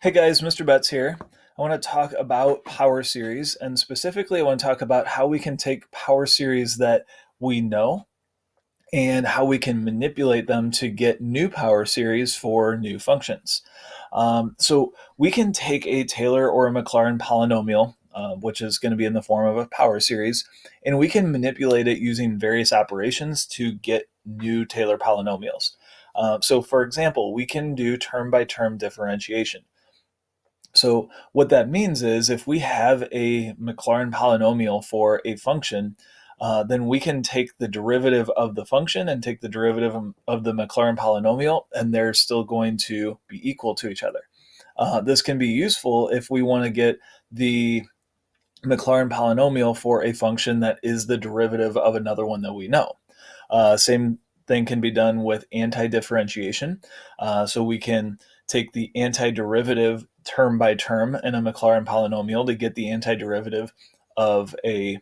Hey guys, Mr. Betts here. I want to talk about power series, and specifically, I want to talk about how we can take power series that we know and how we can manipulate them to get new power series for new functions. So we can take a Taylor or a Maclaurin polynomial, which is going to be in the form of a power series, and we can manipulate it using various operations to get new Taylor polynomials. So, for example, we can do term by term differentiation. So what that means is if we have a Maclaurin polynomial for a function, then we can take the derivative of the function and take the derivative of the Maclaurin polynomial, and they're still going to be equal to each other. This can be useful if we want to get the Maclaurin polynomial for a function that is the derivative of another one that we know. Same thing can be done with antidifferentiation. So we can take the antiderivative term by term in a Maclaurin polynomial to get the antiderivative of a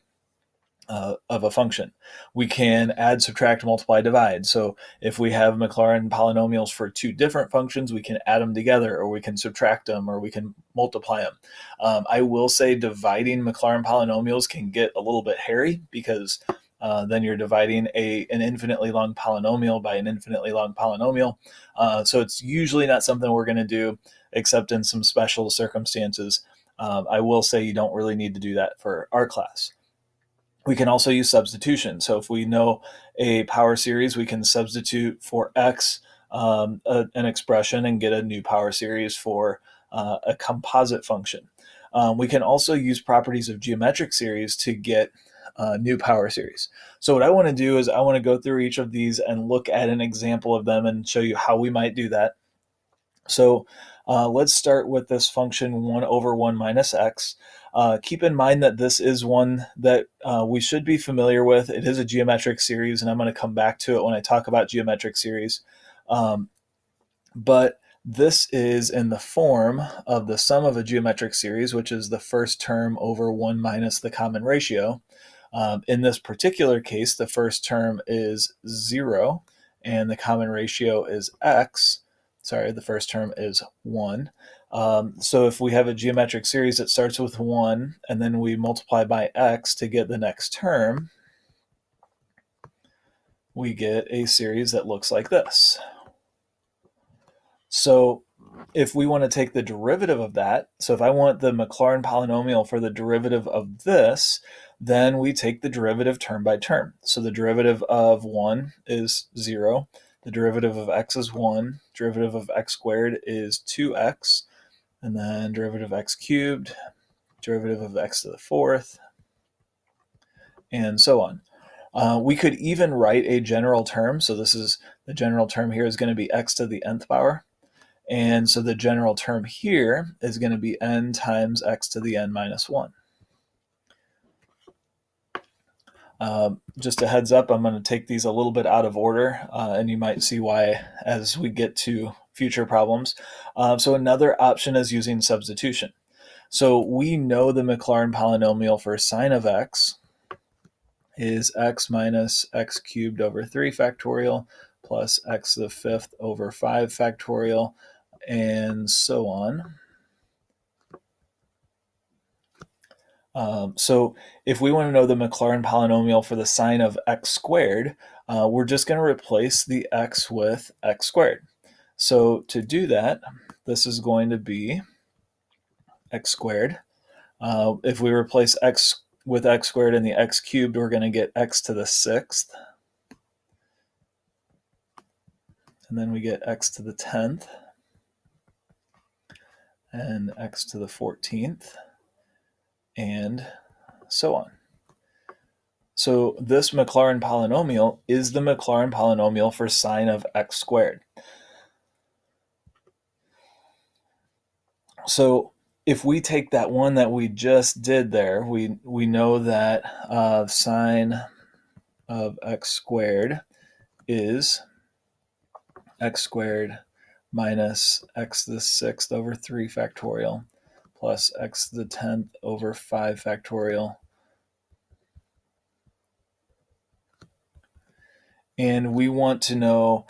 function. We can add, subtract, multiply, divide. So if we have Maclaurin polynomials for two different functions, we can add them together, or we can subtract them, or we can multiply them. I will say dividing Maclaurin polynomials can get a little bit hairy because then you're dividing an infinitely long polynomial by an infinitely long polynomial. So it's usually not something we're going to do, except in some special circumstances. I will say you don't really need to do that for our class. We can also use substitution. So if we know a power series, we can substitute for x an expression and get a new power series for a composite function. We can also use properties of geometric series to get new power series. So what I want to do is I want to go through each of these and look at an example of them and show you how we might do that. So let's start with this function 1 over 1 minus x. Keep in mind that this is one that we should be familiar with. It is a geometric series, and I'm going to come back to it when I talk about geometric series. But this is in the form of the sum of a geometric series, which is the first term over 1 minus the common ratio. In this particular case, the first term is 0, and the common ratio is x. Sorry, the first term is 1. So if we have a geometric series that starts with 1, and then we multiply by x to get the next term, we get a series that looks like this. So if we want to take the derivative of that, so if I want the Maclaurin polynomial for the derivative of this, then we take the derivative term by term. So the derivative of 1 is 0. The derivative of x is 1. Derivative of x squared is 2x. And then derivative of x cubed, derivative of x to the fourth, and so on. We could even write a general term. So this is the general term here is going to be x to the nth power. And so the general term here is going to be n times x to the n minus 1. Just a heads up, I'm going to take these a little bit out of order, and you might see why as we get to future problems. So another option is using substitution. So we know the Maclaurin polynomial for sine of x is x minus x cubed over 3 factorial plus x to the fifth over 5 factorial, and so on. So if we want to know the Maclaurin polynomial for the sine of x squared, we're just going to replace the x with x squared. So to do that, this is going to be x squared. If we replace x with x squared and the x cubed, we're going to get x to the sixth. And then we get x to the 10th and x to the 14th, and so on. So this Maclaurin polynomial is the Maclaurin polynomial for sine of x squared. So if we take that one that we just did there, we know that sine of x squared is x squared minus x to the sixth over 3 factorial plus x to the 10th over 5 factorial. And we want to know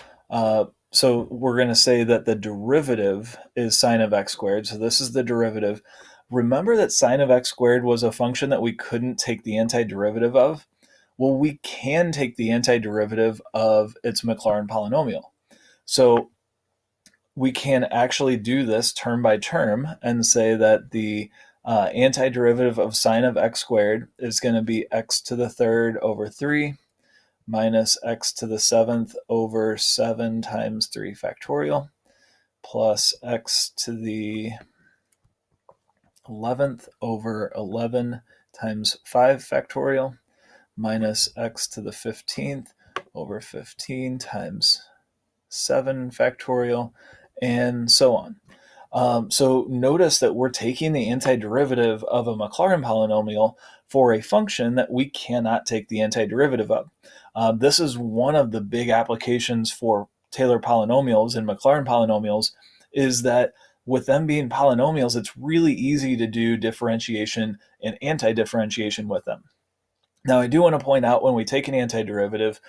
So we're going to say that the derivative is sine of x squared. So this is the derivative. Remember that sine of x squared was a function that we couldn't take the antiderivative of? Well, we can take the antiderivative of its Maclaurin polynomial. So we can actually do this term by term and say that the antiderivative of sine of x squared is going to be x to the third over 3 minus x to the 7th over 7 times 3 factorial plus x to the 11th over 11 times 5 factorial minus x to the 15th over 15 times 7 factorial, and so on. So notice that we're taking the antiderivative of a Maclaurin polynomial for a function that we cannot take the antiderivative of. This is one of the big applications for Taylor polynomials and Maclaurin polynomials, is that with them being polynomials, it's really easy to do differentiation and anti-differentiation with them. Now, I do want to point out when we take an antiderivative,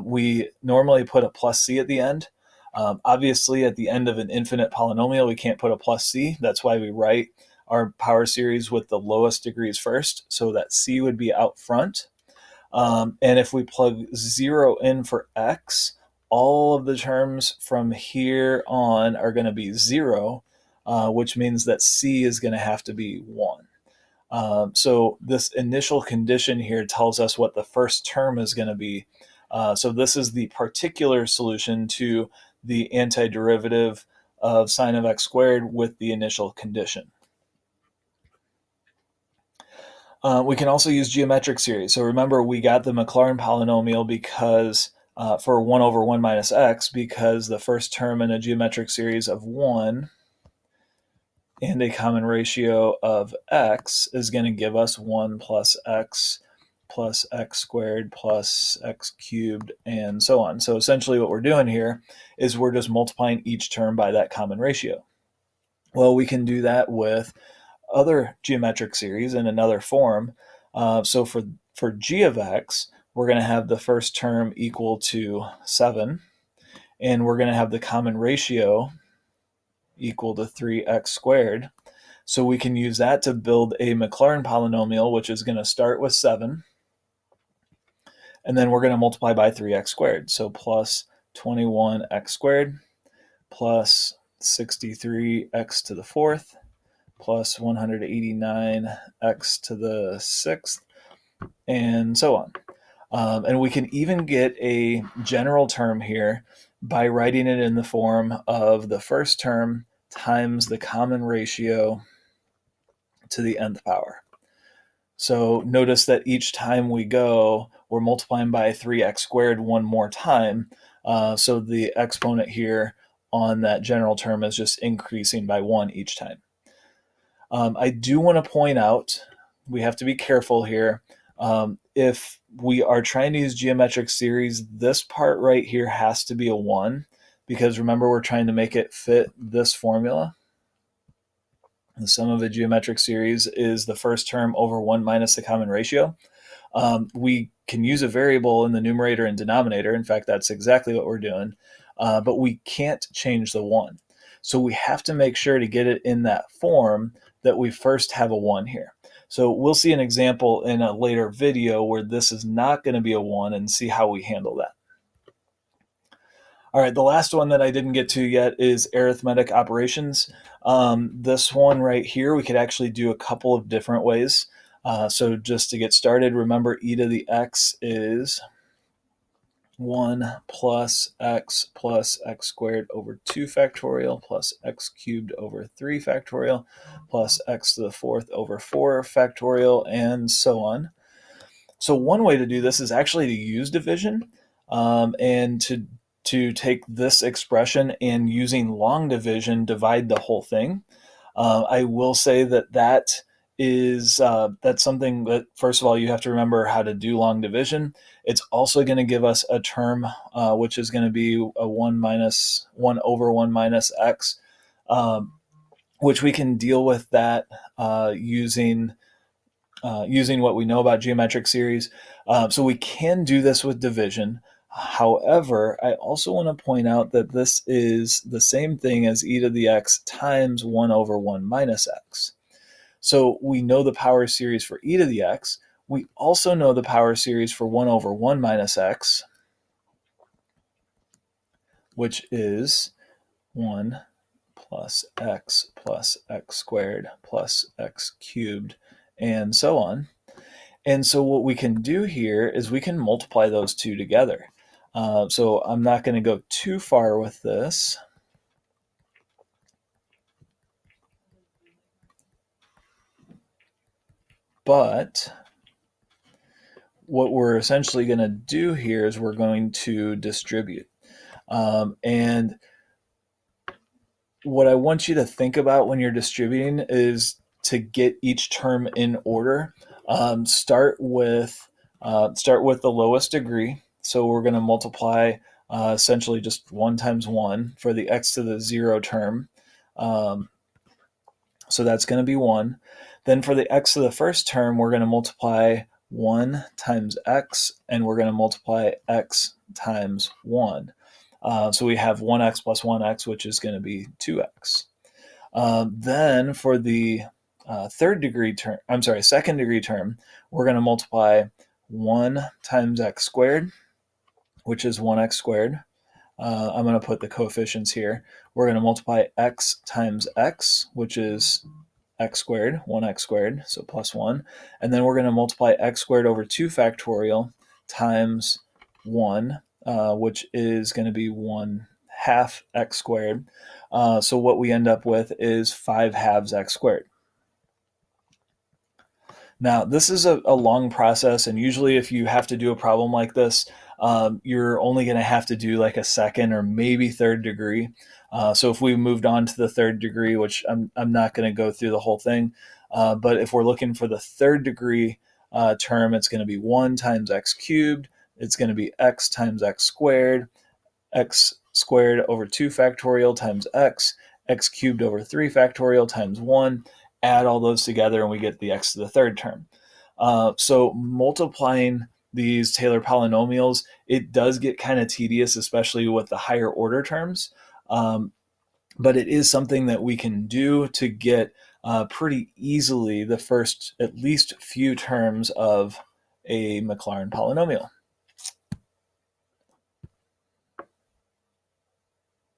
we normally put a plus c at the end. Obviously, at the end of an infinite polynomial, we can't put a plus c. That's why we write our power series with the lowest degrees first, so that c would be out front. And if we plug 0 in for x, all of the terms from here on are going to be 0, which means that c is going to have to be 1. So this initial condition here tells us what the first term is going to be. So this is the particular solution to the antiderivative of sine of x squared with the initial condition. We can also use geometric series. So remember, we got the Maclaurin polynomial because for 1 over 1 minus x, because the first term in a geometric series of 1 and a common ratio of x is going to give us 1 plus x squared plus x cubed, and so on. So essentially what we're doing here is we're just multiplying each term by that common ratio. Well, we can do that with other geometric series in another form. So for g of x, we're going to have the first term equal to 7, and we're going to have the common ratio equal to 3x squared. So we can use that to build a Maclaurin polynomial, which is going to start with 7, and then we're going to multiply by 3x squared. So plus 21x squared plus 63x to the 4th plus 189x to the 6th, and so on. And we can even get a general term here by writing it in the form of the first term times the common ratio to the nth power. So notice that each time we go, we're multiplying by 3x squared one more time. So the exponent here on that general term is just increasing by 1 each time. I do want to point out, we have to be careful here. If we are trying to use geometric series, this part right here has to be a 1, because remember, we're trying to make it fit this formula. The sum of a geometric series is the first term over 1 minus the common ratio. We can use a variable in the numerator and denominator. In fact, that's exactly what we're doing. But we can't change the 1. So we have to make sure to get it in that form that we first have a 1 here. So we'll see an example in a later video where this is not going to be a 1 and see how we handle that. All right, the last one that I didn't get to yet is arithmetic operations. This one right here, we could actually do a couple of different ways. So just to get started, remember e to the x is 1 plus x squared over 2 factorial plus x cubed over 3 factorial plus x to the 4th over 4 factorial, and so on. So one way to do this is actually to use division, and to take this expression and using long division divide the whole thing. I will say that that's something that, first of all, you have to remember how to do long division. It's also going to give us a term which is going to be a 1 over 1 minus x, which we can deal with that using what we know about geometric series. So we can do this with division. However, I also want to point out that this is the same thing as e to the x times 1 over 1 minus x. So we know the power series for e to the x. We also know the power series for 1 over 1 minus x, which is 1 plus x squared plus x cubed, and so on. And so what we can do here is we can multiply those two together. So I'm not going to go too far with this. But what we're essentially going to do here is we're going to distribute. And what I want you to think about when you're distributing is to get each term in order. Start with the lowest degree. So we're going to multiply essentially just 1 times 1 for the x to the 0 term. So that's going to be 1. Then for the x to the first term, we're going to multiply 1 times x, and we're going to multiply x times 1. So we have 1x plus 1x, which is going to be 2x. Then for the second degree term, we're going to multiply 1 times x squared, which is 1x squared. I'm going to put the coefficients here. We're going to multiply x times x, which is x squared, 1x squared, so plus 1. And then we're going to multiply x squared over 2 factorial times 1, which is going to be 1 half x squared. So what we end up with is 5 halves x squared. Now, this is a long process, and usually if you have to do a problem like this, you're only going to have to do like a second or maybe third degree. So if we moved on to the third degree, which I'm not going to go through the whole thing, but if we're looking for the third degree term, it's going to be 1 times x cubed. It's going to be x times x squared over 2 factorial times x cubed over 3 factorial times 1. Add all those together and we get the x to the third term. So multiplying these Taylor polynomials, it does get kind of tedious, especially with the higher order terms. But it is something that we can do to get pretty easily the first at least few terms of a Maclaurin polynomial.